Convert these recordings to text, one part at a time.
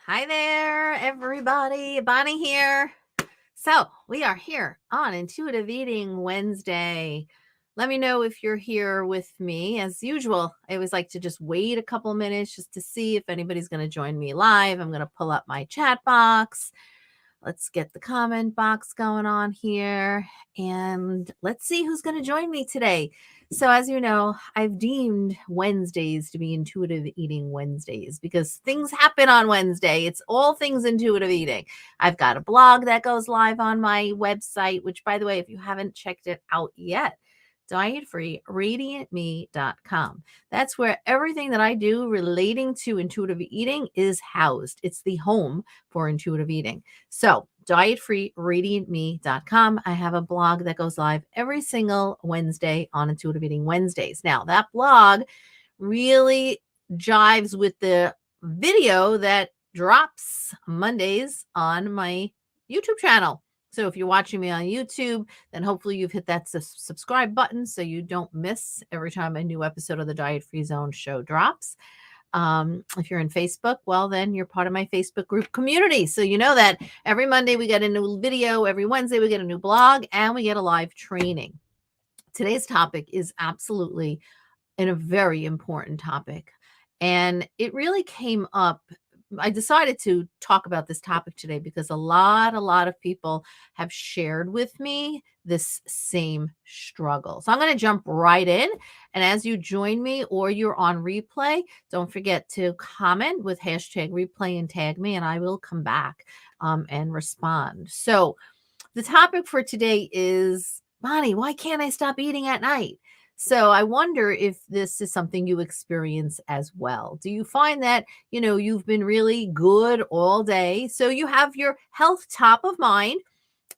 Hi there, everybody. Bonnie here. So, we are here on Intuitive Eating Wednesday. Let me know if you're here with me. As usual, I always like to just wait a couple minutes just to see if anybody's going to join me live. I'm going to pull up my chat box. Let's get the comment box going on here and let's see who's going to join me today. So, as you know, I've deemed Wednesdays to be Intuitive Eating Wednesdays because things happen on Wednesday. It's all things intuitive eating. I've got a blog that goes live on my website, which, by the way, if you haven't checked it out yet, dietfreeradiantme.com. That's where everything that I do relating to intuitive eating is housed. It's the home for intuitive eating. So, dietfreeradiantme.com. I have a blog that goes live every single Wednesday on Intuitive Eating Wednesdays. Now, that blog really jives with the video that drops Mondays on my YouTube channel. So if you're watching me on YouTube, then hopefully you've hit that subscribe button so you don't miss every time a new episode of the Diet Free Zone show drops. If you're in Facebook, well, then you're part of my Facebook group community. So you know that every Monday we get a new video, every Wednesday we get a new blog, and we get a live training. Today's topic is absolutely a very important topic. And it really came up. I decided to talk about this topic today because a lot of people have shared with me this same struggle. So I'm going to jump right in. And as you join me or you're on replay, don't forget to comment with hashtag replay and tag me, and I will come back and respond. So the topic for today is, Bonnie, why can't I stop eating at night? So I wonder if this is something you experience as well. Do you find that, you've been really good all day, so you have your health top of mind,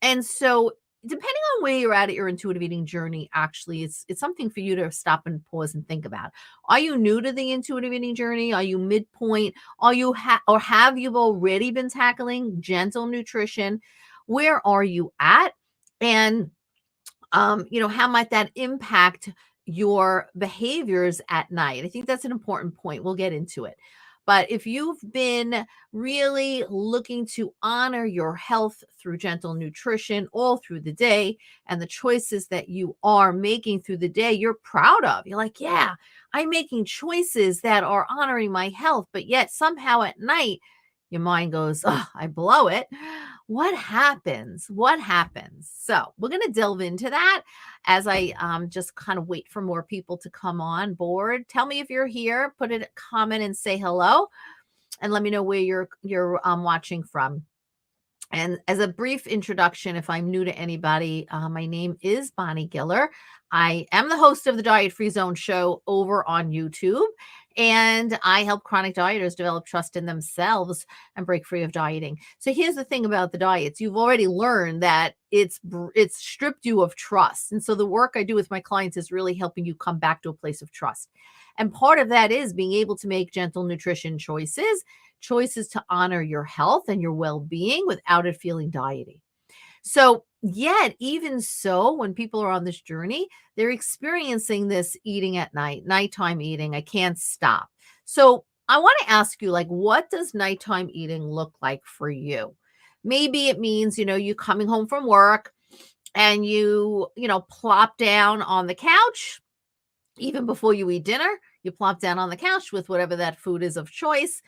and so depending on where you're at your intuitive eating journey, actually, it's something for you to stop and pause and think about. Are you new to the intuitive eating journey? Are you midpoint? Are you or have you already been tackling gentle nutrition? Where are you at? And how might that impact your behaviors at night? I think that's an important point. We'll get into it. But if you've been really looking to honor your health through gentle nutrition all through the day, and the choices that you are making through the day, you're proud of. You're like, yeah, I'm making choices that are honoring my health, but yet somehow at night, your mind goes, oh, I blow it. What happens? What happens? So we're going to delve into that as I just kind of wait for more people to come on board. Tell me if you're here, put a comment and say hello, and let me know where you're watching from. And as a brief introduction, if I'm new to anybody, my name is Bonnie Giller. I am the host of the Diet Free Zone show over on YouTube, and I help chronic dieters develop trust in themselves and break free of dieting. So here's the thing about the diets. You've already learned that it's stripped you of trust. And so the work I do with my clients is really helping you come back to a place of trust. And part of that is being able to make gentle nutrition choices to honor your health and your well-being without it feeling diety. So, yet, even so, when people are on this journey, they're experiencing this eating at night, nighttime eating. I can't stop. So, I want to ask you, like, what does nighttime eating look like for you? Maybe it means, you coming home from work and you plop down on the couch. Even before you eat dinner, you plop down on the couch with whatever that food is of choice,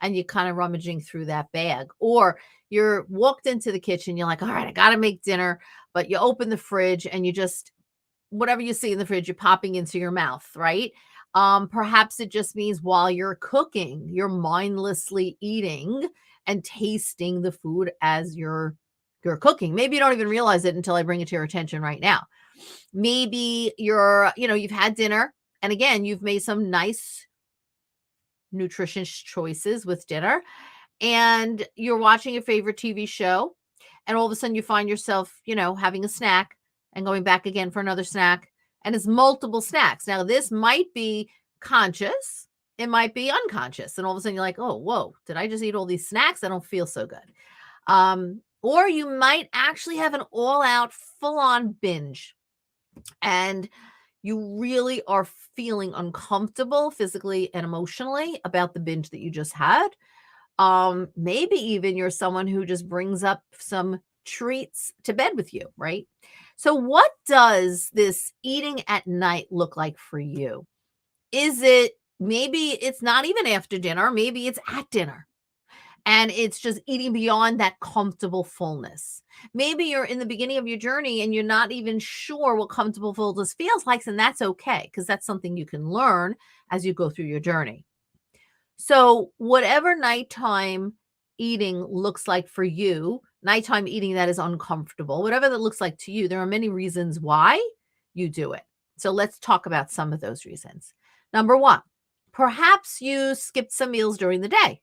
and you kind of rummaging through that bag. Or you're walked into the kitchen, you're like, all right, I got to make dinner. But you open the fridge and you just, whatever you see in the fridge, you're popping into your mouth, right? Perhaps it just means while you're cooking, you're mindlessly eating and tasting the food as you're cooking. Maybe you don't even realize it until I bring it to your attention right now. Maybe you've had dinner, and again, you've made some nice nutritious choices with dinner, and you're watching your favorite TV show, and all of a sudden you find yourself, having a snack and going back again for another snack, and it's multiple snacks. Now, this might be conscious, it might be unconscious, and all of a sudden you're like, oh, whoa, did I just eat all these snacks? I don't feel so good. Or you might actually have an all-out, full-on binge, and you really are feeling uncomfortable physically and emotionally about the binge that you just had. Maybe even you're someone who just brings up some treats to bed with you, right? So what does this eating at night look like for you? Is it maybe it's not even after dinner, maybe it's at dinner and it's just eating beyond that comfortable fullness. Maybe you're in the beginning of your journey and you're not even sure what comfortable fullness feels like, and that's okay because that's something you can learn as you go through your journey. So, whatever nighttime eating looks like for you, nighttime eating that is uncomfortable, whatever that looks like to you, there are many reasons why you do it. So, let's talk about some of those reasons. Number one, perhaps you skipped some meals during the day,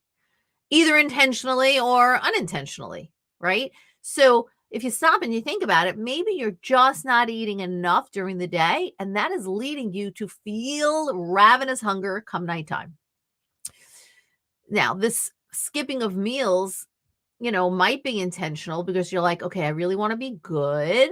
either intentionally or unintentionally, right? So, if you stop and you think about it, maybe you're just not eating enough during the day, and that is leading you to feel ravenous hunger come nighttime. Now, this skipping of meals, might be intentional because you're like, okay, I really want to be good.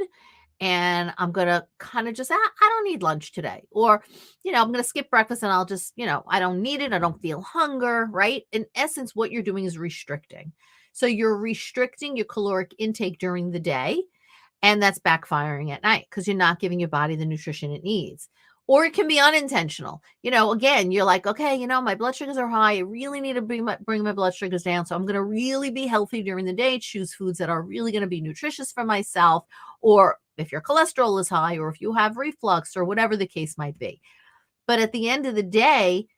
And I'm going to kind of just, I don't need lunch today. Or, I'm going to skip breakfast and I'll just, I don't need it. I don't feel hunger, right? In essence, what you're doing is restricting. So you're restricting your caloric intake during the day and that's backfiring at night because you're not giving your body the nutrition it needs. Or it can be unintentional. Again, you're like, okay, my blood sugars are high. I really need to bring my blood sugars down. So I'm going to really be healthy during the day, choose foods that are really going to be nutritious for myself. Or if your cholesterol is high, or if you have reflux, or whatever the case might be. But at the end of the day,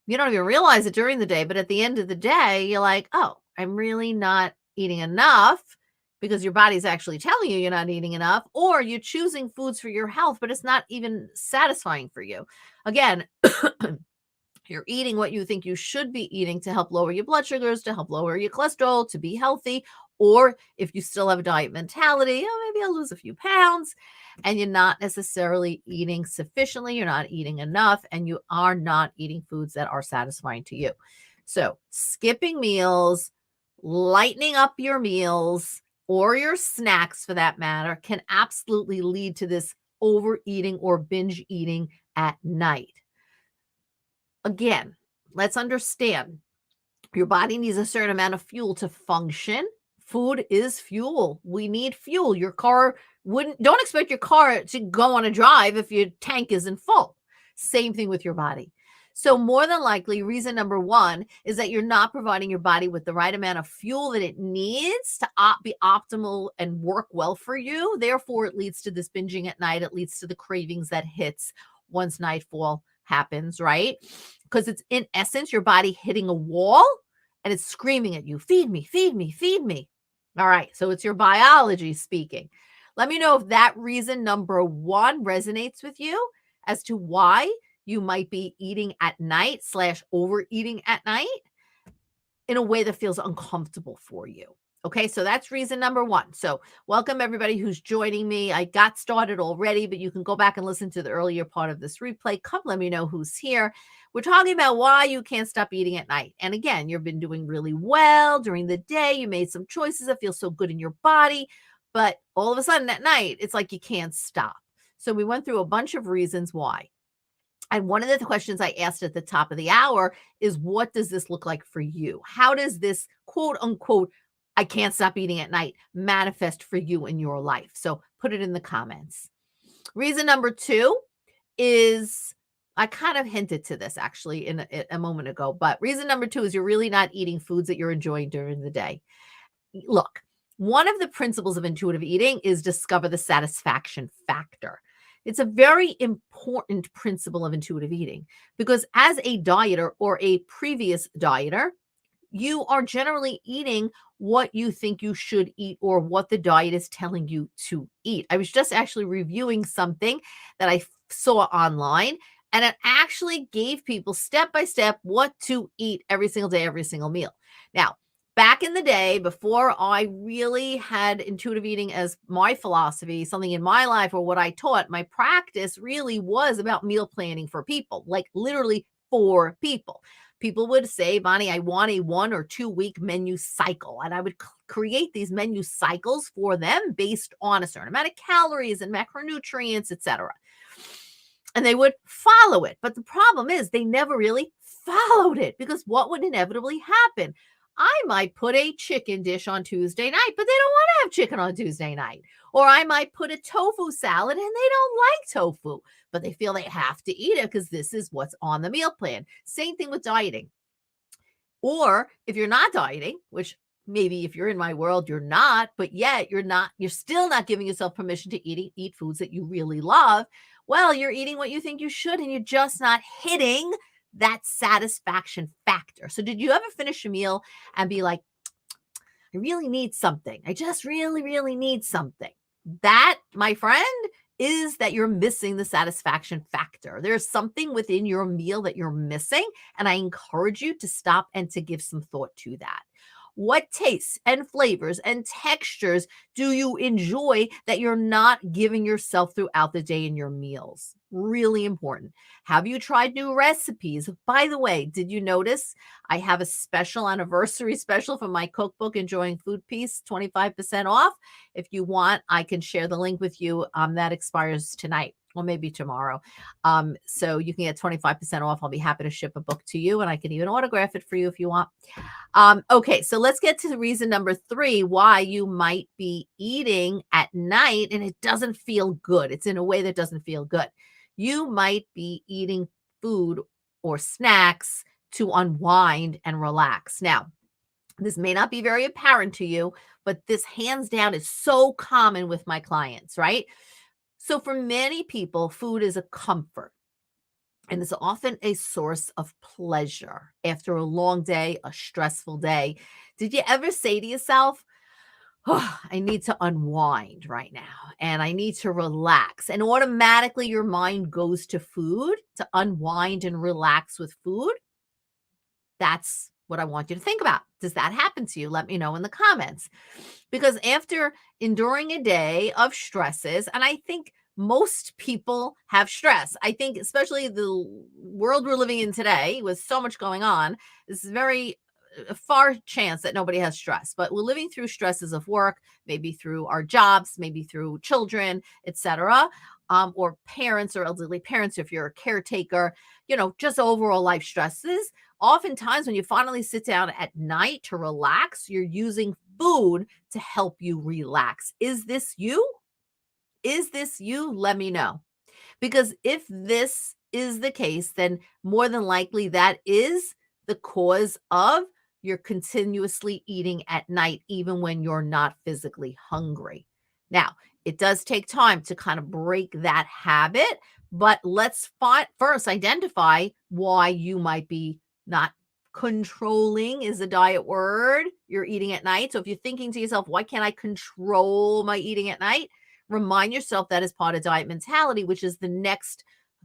you don't even realize it during the day, but at the end of the day, you're like, "Oh, I'm really not eating enough," because your body's actually telling you you're not eating enough, or you're choosing foods for your health, but it's not even satisfying for you. Again, you're eating what you think you should be eating to help lower your blood sugars, to help lower your cholesterol, to be healthy. Or if you still have a diet mentality, oh, maybe I'll lose a few pounds, and you're not necessarily eating sufficiently, you're not eating enough, and you are not eating foods that are satisfying to you. So, skipping meals, lightening up your meals, or your snacks for that matter, can absolutely lead to this overeating or binge eating at night. Again, let's understand your body needs a certain amount of fuel to function. Food is fuel. We need fuel. Your car wouldn't, don't expect your car to go on a drive if your tank isn't full. Same thing with your body. So, more than likely, reason number one is that you're not providing your body with the right amount of fuel that it needs to be optimal and work well for you. Therefore, it leads to this binging at night. It leads to the cravings that hits once nightfall happens, right? Because it's in essence your body hitting a wall and it's screaming at you, feed me, feed me, feed me. All right. So it's your biology speaking. Let me know if that reason number one resonates with you as to why you might be eating at night / overeating at night in a way that feels uncomfortable for you. Okay, so that's reason number one. So, welcome everybody who's joining me. I got started already, but you can go back and listen to the earlier part of this replay. Come let me know who's here. We're talking about why you can't stop eating at night. And again, you've been doing really well during the day. You made some choices that feel so good in your body, but all of a sudden at night, it's like you can't stop. So, we went through a bunch of reasons why. And one of the questions I asked at the top of the hour is, what does this look like for you? How does this quote unquote, I can't stop eating at night, manifest for you in your life? So put it in the comments. Reason number two is, I kind of hinted to this actually in a moment ago, but reason number two is you're really not eating foods that you're enjoying during the day. Look, one of the principles of intuitive eating is discover the satisfaction factor. It's a very important principle of intuitive eating because as a dieter or a previous dieter, you are generally eating what you think you should eat or what the diet is telling you to eat. I was just actually reviewing something that I saw online, and it actually gave people step by step what to eat every single day, every single meal. Now, back in the day, before I really had intuitive eating as my philosophy, something in my life or what I taught, my practice really was about meal planning for people, like literally for people. People would say, Bonnie, I want a 1 or 2 week menu cycle. And I would create these menu cycles for them based on a certain amount of calories and macronutrients, etc. And they would follow it. But the problem is they never really followed it because what would inevitably happen? I might put a chicken dish on Tuesday night, but they don't want to have chicken on Tuesday night. Or I might put a tofu salad and they don't like tofu, but they feel they have to eat it because this is what's on the meal plan. Same thing with dieting. Or if you're not dieting, which maybe if you're in my world, you're not, but yet you're still not giving yourself permission to eat foods that you really love. Well, you're eating what you think you should, and you're just not hitting that satisfaction factor. So, did you ever finish a meal and be like, I really need something? I just really, really need something. That, my friend, is that you're missing the satisfaction factor. There's something within your meal that you're missing. And I encourage you to stop and to give some thought to that. What tastes and flavors and textures do you enjoy that you're not giving yourself throughout the day in your meals? Really important. Have you tried new recipes? By the way, did you notice I have a special anniversary special for my cookbook, Enjoying Food Peace, 25% off? If you want, I can share the link with you. That expires tonight or maybe tomorrow. So you can get 25% off. I'll be happy to ship a book to you, and I can even autograph it for you if you want. Okay, so let's get to the reason number 3 why you might be eating at night and it doesn't feel good. It's in a way that doesn't feel good. You might be eating food or snacks to unwind and relax. Now, this may not be very apparent to you, but this hands down is so common with my clients, right? So for many people, food is a comfort. And it's often a source of pleasure after a long day, a stressful day. Did you ever say to yourself, oh, I need to unwind right now and I need to relax? And automatically your mind goes to food to unwind and relax with food. That's what I want you to think about. Does that happen to you? Let me know in the comments. Because after enduring a day of stresses, and I think most people have stress. I think especially the world we're living in today with so much going on, it's very a far chance that nobody has stress, but we're living through stresses of work, maybe through our jobs, maybe through children, etc., or parents or elderly parents if you're a caretaker, just overall life stresses. Oftentimes when you finally sit down at night to relax, you're using food to help you relax. Is this you? Is this you? Let me know. Because if this is the case, then more than likely that is the cause of you're continuously eating at night, even when you're not physically hungry. Now, it does take time to kind of break that habit, but let's first identify why you might be not controlling is a diet word. You're eating at night. So if you're thinking to yourself, why can't I control my eating at night? Remind yourself that is part of diet mentality, which is the next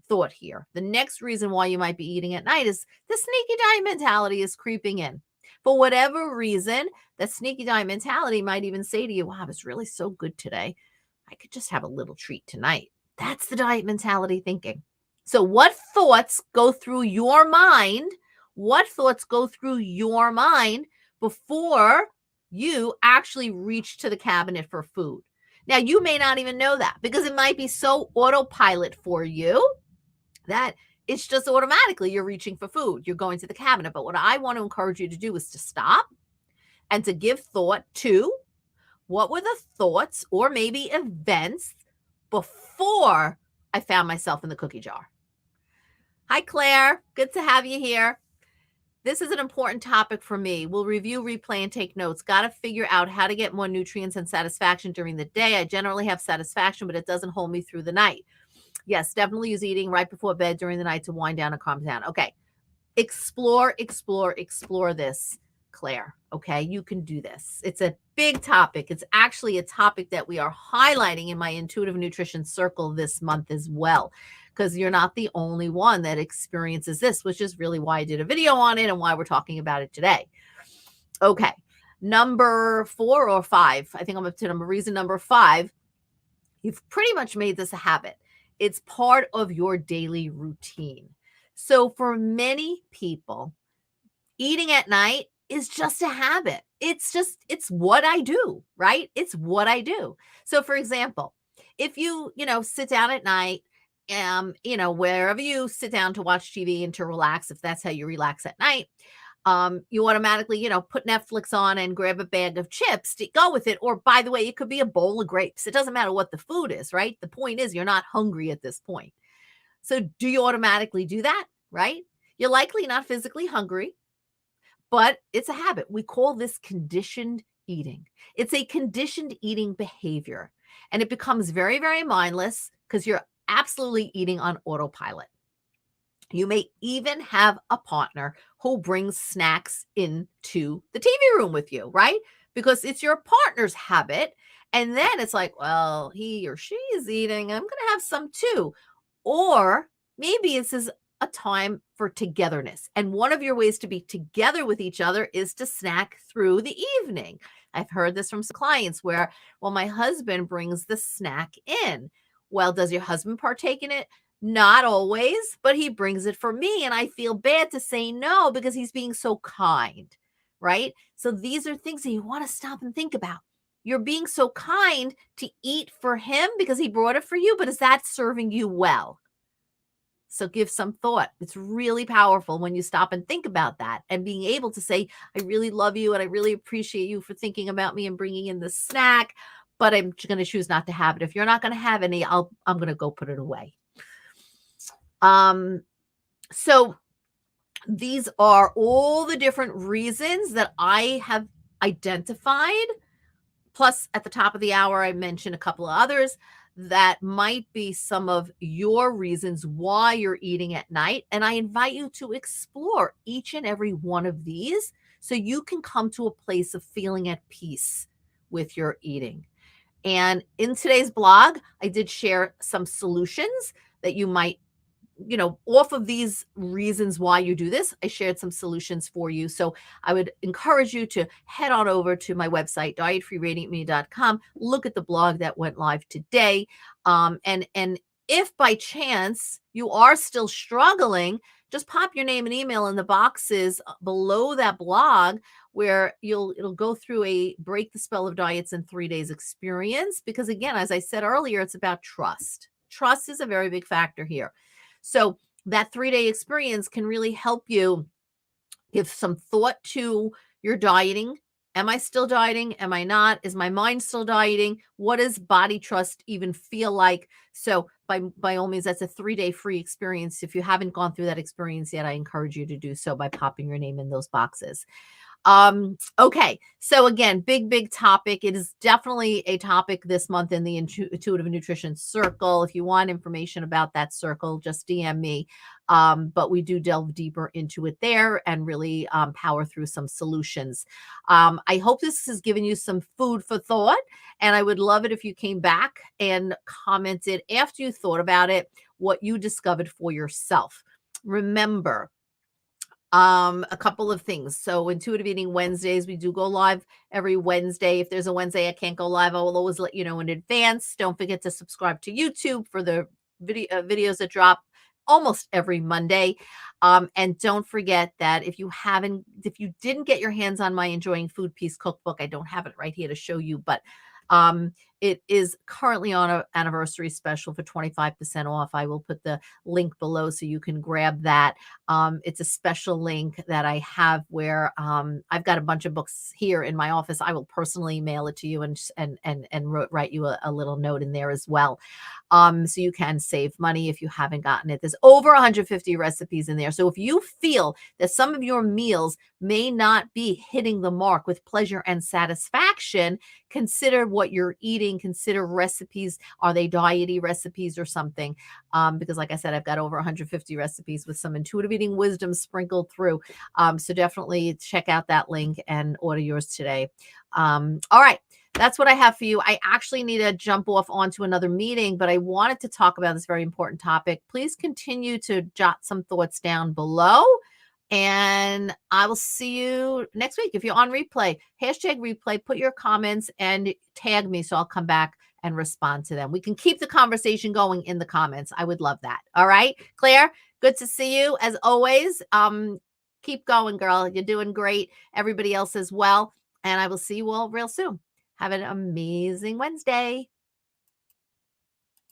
thought here. The next reason why you might be eating at night is the sneaky diet mentality is creeping in. For whatever reason, that sneaky diet mentality might even say to you, wow, it's really so good today. I could just have a little treat tonight. That's the diet mentality thinking. So what thoughts go through your mind? What thoughts go through your mind before you actually reach to the cabinet for food? Now, you may not even know that because it might be so autopilot for you that it's just automatically you're reaching for food. You're going to the cabinet. But what I want to encourage you to do is to stop and to give thought to what were the thoughts or maybe events before I found myself in the cookie jar. Hi, Claire. Good to have you here. This is an important topic for me. We'll review, replay, and take notes. Got to figure out how to get more nutrients and satisfaction during the day. I generally have satisfaction, but it doesn't hold me through the night. Yes, definitely use eating right before bed during the night to wind down and calm down. Okay. Explore this, Claire. Okay. You can do this. It's a big topic. It's actually a topic that we are highlighting in my intuitive nutrition circle this month as well, because you're not the only one that experiences this, which is really why I did a video on it and why we're talking about it today. Okay. Number 4 or 5. I think I'm up to reason number 5. You've pretty much made this a habit. It's part of your daily routine. So for many people, eating at night is just a habit. It's what I do, right? It's what I do. So for example, if you sit down at night, wherever you sit down to watch TV and to relax, if that's how you relax at night, You automatically, put Netflix on and grab a bag of chips to go with it. Or, by the way, it could be a bowl of grapes. It doesn't matter what the food is, right? The point is you're not hungry at this point. So, do you automatically do that, right? You're likely not physically hungry, but it's a habit. We call this conditioned eating. It's a conditioned eating behavior, and it becomes very, very mindless because you're absolutely eating on autopilot. You may even have a partner who brings snacks into the TV room with you, right? Because it's your partner's habit. And then it's like, well, he or she is eating. I'm going to have some too. Or maybe this is a time for togetherness. And one of your ways to be together with each other is to snack through the evening. I've heard this from some clients where, well, my husband brings the snack in. Well, does your husband partake in it? Not always, but he brings it for me, and I feel bad to say no because he's being so kind, right? So these are things that you want to stop and think about. You're being so kind to eat for him because he brought it for you, but is that serving you well? So give some thought. It's really powerful when you stop and think about that and being able to say, I really love you and I really appreciate you for thinking about me and bringing in the snack, but I'm going to choose not to have it. If you're not going to have any, I'm going to go put it away. So these are all the different reasons that I have identified. Plus, at the top of the hour, I mentioned a couple of others that might be some of your reasons why you're eating at night. And I invite you to explore each and every one of these so you can come to a place of feeling at peace with your eating. And in today's blog, I did share some solutions that you might off of these reasons why you do this, I shared some solutions for you. So I would encourage you to head on over to my website, dietfreeradiantme.com, look at the blog that went live today. And if by chance you are still struggling, just pop your name and email in the boxes below that blog where it'll go through a break the spell of diets in 3 days experience. Because again, as I said earlier, it's about trust. Trust is a very big factor here. So that 3-day experience can really help you give some thought to your dieting. Am I still dieting? Am I not? Is my mind still dieting? What does body trust even feel like? So by all means, that's a 3-day free experience. If you haven't gone through that experience yet, I encourage you to do so by popping your name in those boxes. Okay. So again, big topic. It is definitely a topic this month in the intuitive nutrition circle. If you want information about that circle, just DM me. But we do delve deeper into it there and really power through some solutions. I hope this has given you some food for thought, and I would love it if you came back and commented after you thought about it, what you discovered for yourself. Remember, a couple of things. So Intuitive Eating Wednesdays, we do go live every Wednesday. If there's a Wednesday I can't go live, I will always let you know in advance. Don't forget to subscribe to YouTube for the videos that drop almost every Monday. And don't forget that if you didn't get your hands on my Enjoying Food Peace cookbook, I don't have it right here to show you, but it is currently on an anniversary special for 25% off. I will put the link below so you can grab that. It's a special link that I have where I've got a bunch of books here in my office. I will personally mail it to you and write you a little note in there as well. So you can save money if you haven't gotten it. There's over 150 recipes in there. So if you feel that some of your meals may not be hitting the mark with pleasure and satisfaction, consider what you're eating. Consider recipes. Are they diety recipes or something? Because like I said, I've got over 150 recipes with some intuitive eating wisdom sprinkled through. So definitely check out that link and order yours today. All right. That's what I have for you. I actually need to jump off onto another meeting, but I wanted to talk about this very important topic. Please continue to jot some thoughts down below, and I will see you next week. If you're on replay, #replay, put your comments and tag me so I'll come back and respond to them. We can keep the conversation going in the comments. I would love that. All right, Claire, good to see you as always. Keep going, girl. You're doing great. Everybody else as well. And I will see you all real soon. Have an amazing Wednesday.